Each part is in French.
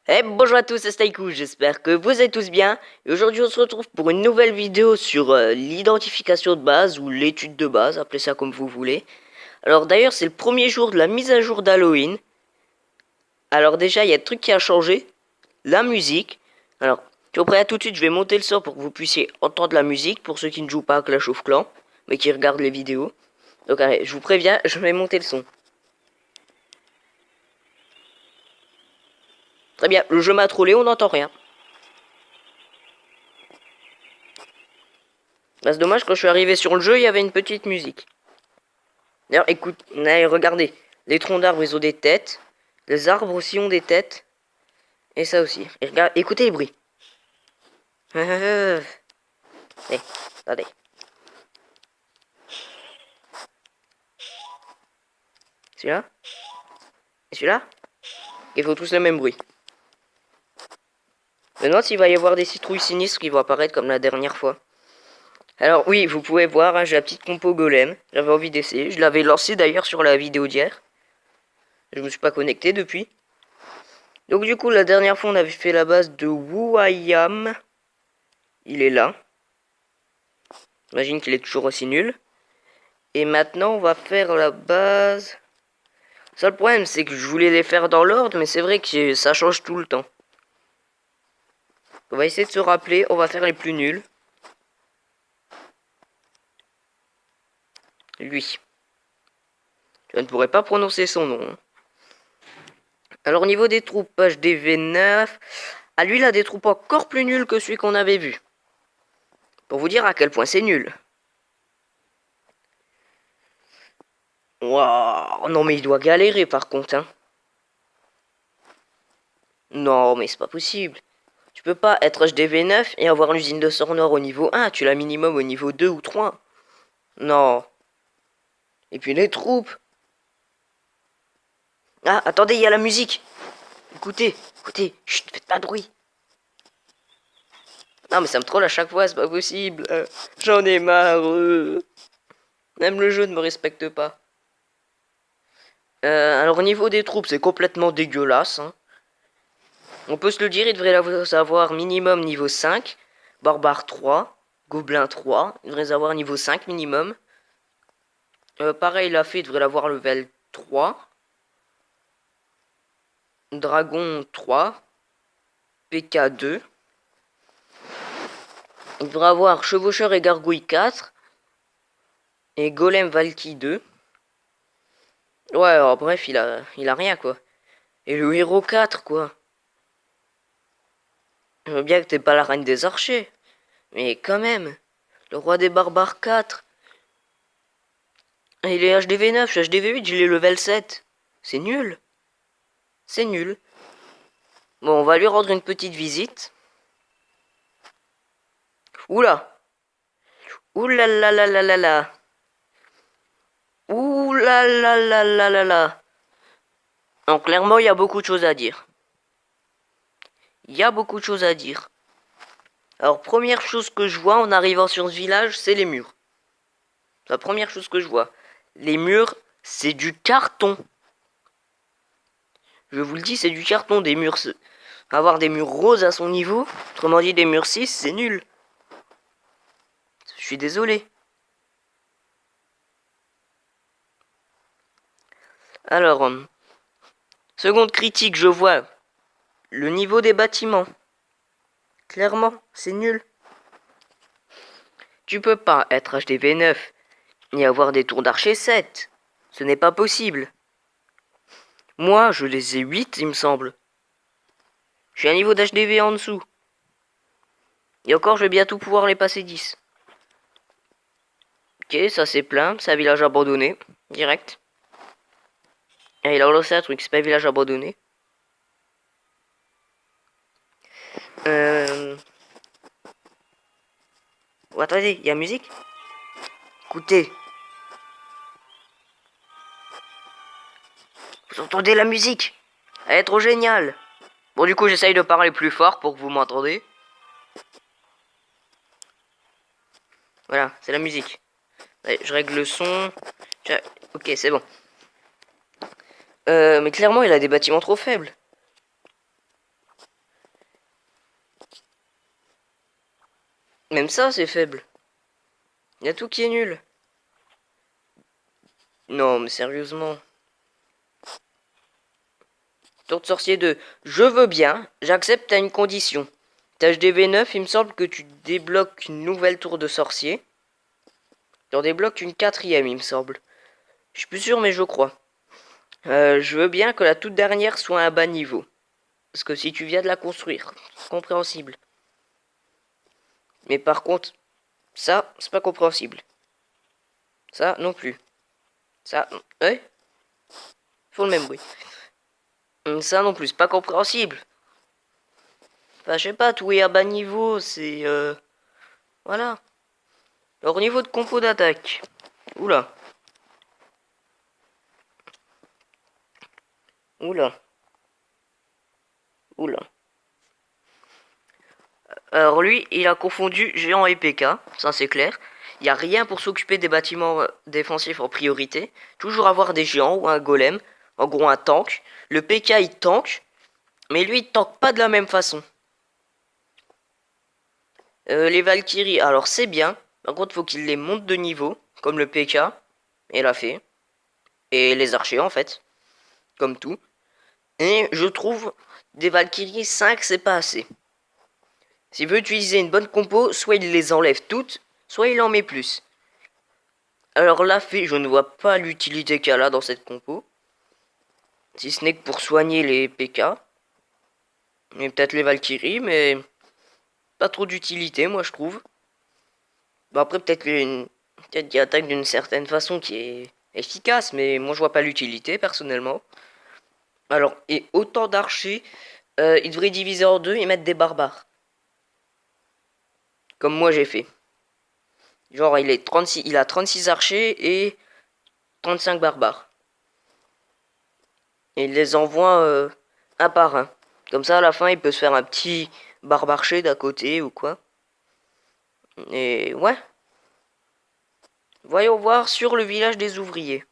Bonjour à tous, c'est Staikou, j'espère que vous êtes tous bien. Et aujourd'hui on se retrouve pour une nouvelle vidéo sur l'identification de base ou l'étude de base, appelez ça comme vous voulez. Alors d'ailleurs c'est le premier jour de la mise à jour d'Halloween. Alors déjà il y a des trucs qui a changé, la musique. Alors tu es prêt à tout de suite, je vais monter le son pour que vous puissiez entendre la musique pour ceux qui ne jouent pas à Clash of Clans, mais qui regardent les vidéos. Donc allez, je vous préviens, je vais monter le son. Très bien, le jeu m'a trollé, on n'entend rien. Bah, c'est dommage, quand je suis arrivé sur le jeu, il y avait une petite musique. D'ailleurs, écoute, regardez. Les troncs d'arbres, ils ont des têtes. Les arbres aussi ont des têtes. Et ça aussi. Et regarde, écoutez les bruits. Eh, attendez. Celui-là? Et celui-là? Ils font tous le même bruit. Maintenant, s'il va y avoir des citrouilles sinistres qui vont apparaître comme la dernière fois. Alors oui, vous pouvez voir, hein, j'ai la petite compo golem. J'avais envie d'essayer. Je l'avais lancé d'ailleurs sur la vidéo d'hier. Je me suis pas connecté depuis. Donc du coup, la dernière fois, on avait fait la base de Who I Am. Il est là. J'imagine qu'il est toujours aussi nul. Et maintenant, on va faire la base. Le seul problème, c'est que je voulais les faire dans l'ordre, mais c'est vrai que ça change tout le temps. On va essayer de se rappeler. On va faire les plus nuls. Lui. Je ne pourrais pas prononcer son nom. Hein. Alors, au niveau des troupes, HDV9. Ah, lui, il a des troupes encore plus nulles que celui qu'on avait vu. Pour vous dire à quel point c'est nul. Waouh, non mais il doit galérer par contre, hein. Non mais c'est pas possible. Tu peux pas être HDV9 et avoir l'usine de Sornor au niveau 1, tu l'as minimum au niveau 2 ou 3. Non. Et puis les troupes. Ah, attendez, il y a la musique. Écoutez, écoutez, chut, faites pas de bruit. Non mais ça me troll à chaque fois, c'est pas possible. J'en ai marre. Même le jeu ne me respecte pas. Alors au niveau des troupes, c'est complètement dégueulasse, hein. On peut se le dire, il devrait avoir minimum niveau 5. Barbare 3. Gobelin 3. Il devrait avoir niveau 5 minimum. Pareil, la fée devrait l'avoir level 3. Dragon 3. PK 2. Il devrait avoir chevaucheur et gargouille 4. Et golem Valky 2. Ouais, alors, bref, il a rien quoi. Et le héros 4 quoi. Je veux bien que t'aies pas la reine des archers. Mais quand même. Le roi des barbares 4. Il est HDV9, je suis HDV8, je l'ai level 7. C'est nul. C'est nul. Bon, on va lui rendre une petite visite. Oula. Oula la la la la la. Oula la la la la la. Donc clairement, il y a beaucoup de choses à dire. Il y a beaucoup de choses à dire. Alors, première chose que je vois en arrivant sur ce village, c'est les murs. La première chose que je vois. Les murs, c'est du carton. Je vous le dis, c'est du carton. Des murs... Avoir des murs roses à son niveau, autrement dit des murs 6, c'est nul. Je suis désolé. Alors, seconde critique, je vois le niveau des bâtiments. Clairement, c'est nul. Tu peux pas être HDV9 ni avoir des tours d'archer 7. Ce n'est pas possible. Moi, je les ai 8, il me semble. J'ai un niveau d'HDV en dessous. Et encore, je vais bientôt pouvoir les passer 10. Ok, ça c'est plein. C'est un village abandonné. Direct. Et il a lancé un truc, c'est pas un village abandonné. Oh, attendez, il y a musique. Écoutez. Vous entendez la musique? Elle est trop géniale. Bon, du coup, j'essaye de parler plus fort pour que vous m'entendez. Voilà, c'est la musique. Allez, je règle le son. Ok, c'est bon. Mais clairement, il a des bâtiments trop faibles. Même ça, c'est faible. Il y a tout qui est nul. Non, mais sérieusement. Tour de sorcier 2. Je veux bien, j'accepte à une condition. THDV 9, il me semble que tu débloques une nouvelle tour de sorcier. Tu en débloques une quatrième, il me semble. Je suis plus sûr, mais je crois. Je veux bien que la toute dernière soit à un bas niveau. Parce que si tu viens de la construire, c'est compréhensible. Mais par contre, ça, c'est pas compréhensible. Ça, non plus. Ça, ouais, faut le même bruit. Ça non plus, c'est pas compréhensible. Enfin, je sais pas, tout est à bas niveau, c'est... Voilà. Alors, au niveau de compo d'attaque. Oula. Oula. Oula. Alors lui, il a confondu géant et PK, ça c'est clair. Il n'y a rien pour s'occuper des bâtiments défensifs en priorité. Toujours avoir des géants ou un golem. En gros un tank. Le PK il tank. Mais lui il tank pas de la même façon. Les Valkyries, alors c'est bien. Par contre faut qu'il les monte de niveau. Comme le PK. Et l'a fait. Et les archers en fait. Comme tout. Et je trouve des Valkyries 5 c'est pas assez. S'il veut utiliser une bonne compo, soit il les enlève toutes, soit il en met plus. Alors la fée, je ne vois pas l'utilité qu'elle a dans cette compo. Si ce n'est que pour soigner les PK. Et peut-être les Valkyries, mais pas trop d'utilité, moi je trouve. Bon après peut-être qu'il attaque d'une certaine façon qui est efficace, mais moi je vois pas l'utilité personnellement. Alors, et autant d'archers, il devrait diviser en deux et mettre des barbares. Comme moi j'ai fait. Genre il a 36 archers et 35 barbares. Et il les envoie un par un. Comme ça, à la fin, il peut se faire un petit barbarché d'à côté ou quoi. Et ouais. Voyons voir sur le village des ouvriers.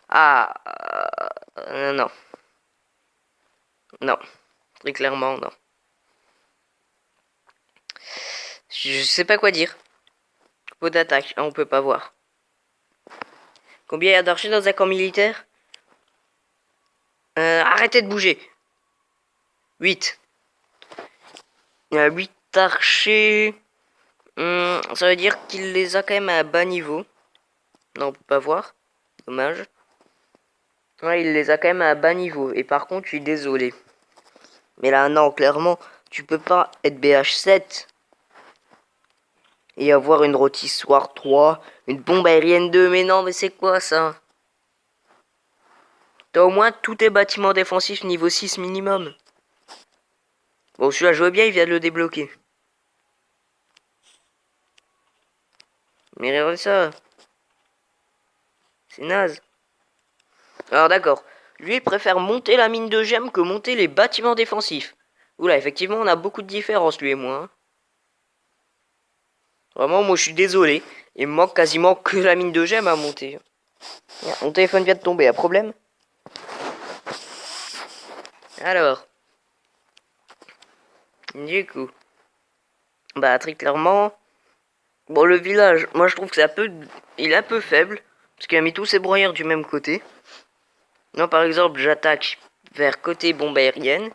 Ah. Non. Non. Très clairement, non. Je sais pas quoi dire. Pot d'attaque. Ah, on peut pas voir. Combien il y a d'archers dans un camp militaire? Arrêtez de bouger. 8. Il y a 8 archers. Ça veut dire qu'il les a quand même à bas niveau. Non, on peut pas voir. Dommage. Ouais, il les a quand même à bas niveau. Et par contre, je suis désolé. Mais là, non, clairement, tu peux pas être BH7 et avoir une rôtissoire 3, une bombe aérienne 2. Mais non, mais c'est quoi ça? T'as au moins tous tes bâtiments défensifs niveau 6 minimum. Bon, celui-là, je vois bien, il vient de le débloquer. Mais regardez ça. C'est naze. Alors d'accord. Lui, il préfère monter la mine de gemmes que monter les bâtiments défensifs. Oula, effectivement, on a beaucoup de différences, lui et moi. Hein. Vraiment, moi, je suis désolé. Il me manque quasiment que la mine de gemmes à monter. Mon téléphone vient de tomber, à problème? Alors. Du coup. Bah, très clairement. Bon, le village, moi, je trouve que c'est un peu... Il est un peu faible. Parce qu'il a mis tous ses broyeurs du même côté. Non, par exemple, j'attaque vers côté bombe aérienne.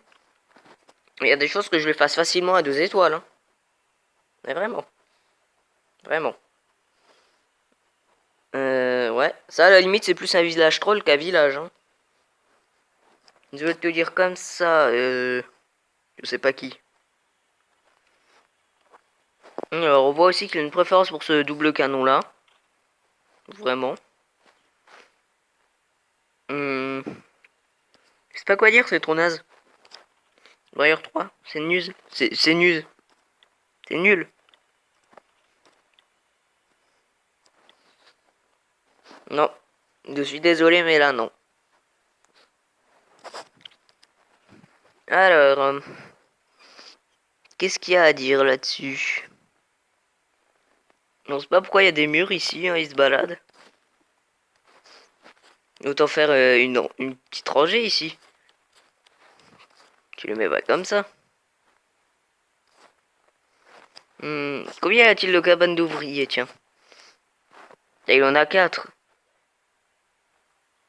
Il y a des choses que je le fasse facilement à 2 étoiles. Hein. Mais vraiment. Vraiment. Ouais. Ça, à la limite, c'est plus un village troll qu'un village. Hein. Je vais te dire comme ça. Je sais pas qui. Alors, on voit aussi qu'il a une préférence pour ce double canon là. Vraiment. Je sais pas quoi dire, c'est trop naze. Warrior 3, c'est nul. C'est nul. C'est nul. Non. Je suis désolé, mais là, non. Alors, qu'est-ce qu'il y a à dire là-dessus? On sait pas pourquoi il y a des murs ici, hein, ils se baladent. Autant faire une petite rangée ici. Tu le mets pas comme ça. Combien y a-t-il de cabanes d'ouvriers, tiens? Et il en a 4.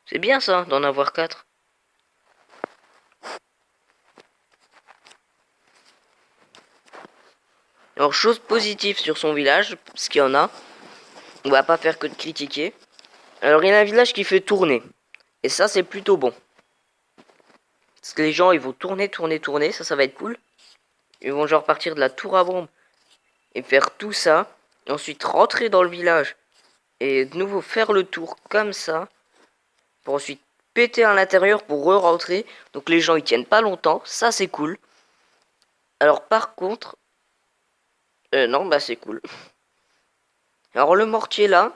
C'est bien ça, d'en avoir 4. Alors, chose positive sur son village, parce qu'il y en a. On va pas faire que de critiquer. Alors, il y a un village qui fait tourner. Et ça, c'est plutôt bon. Parce que les gens, ils vont tourner, tourner, tourner. Ça va être cool. Ils vont genre partir de la tour à bombe. Et faire tout ça. Et ensuite rentrer dans le village. Et de nouveau faire le tour comme ça. Pour ensuite péter à l'intérieur pour re-rentrer. Donc les gens, ils tiennent pas longtemps. Ça, c'est cool. Alors, par contre... non, bah c'est cool. Alors, le mortier, là...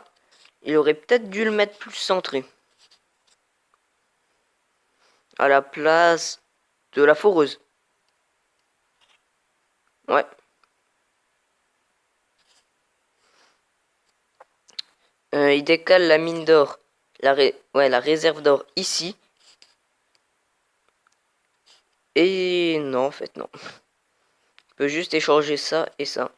Il aurait peut-être dû le mettre plus centré. À la place de la foreuse. Ouais. Il décale la mine d'or. La réserve d'or ici. Et non, en fait, non. On peut juste échanger ça et ça.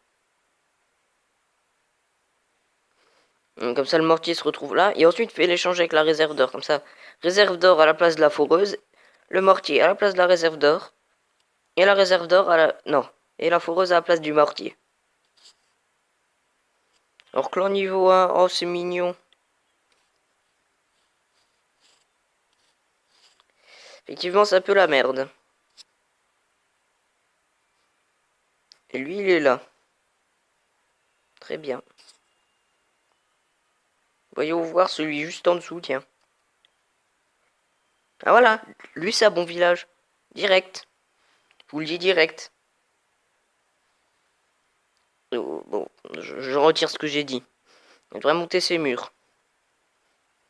Comme ça, le mortier se retrouve là. Et ensuite, fait l'échange avec la réserve d'or. Comme ça, réserve d'or à la place de la foreuse. Le mortier à la place de la réserve d'or. Et la réserve d'or à la... Non. Et la foreuse à la place du mortier. Alors, clan niveau 1. Oh, c'est mignon. Effectivement, c'est un peu la merde. Et lui, il est là. Très bien. Voyons voir celui juste en dessous, tiens. Ah voilà, lui c'est un bon village. Direct. Je vous le dis direct. Bon, je retire ce que j'ai dit. Il devrait monter ses murs.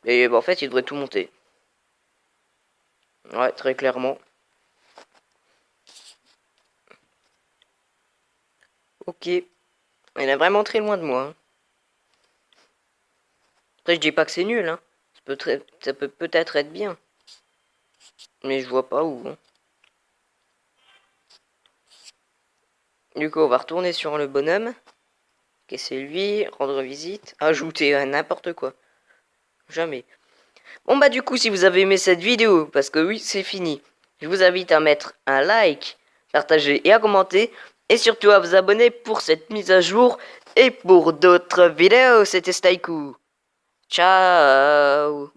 Et bah, en fait, il devrait tout monter. Ouais, très clairement. Ok. Il est vraiment très loin de moi. Hein. Après, je dis pas que c'est nul. Hein. Ça peut peut-être être bien. Mais je vois pas où. Hein. Du coup, on va retourner sur le bonhomme. Ok, c'est lui. Rendre visite. Ajouter à n'importe quoi. Jamais. Bon bah du coup, si vous avez aimé cette vidéo, parce que oui, c'est fini, je vous invite à mettre un like, partager et à commenter. Et surtout à vous abonner pour cette mise à jour et pour d'autres vidéos. C'était Staiku. Ciao.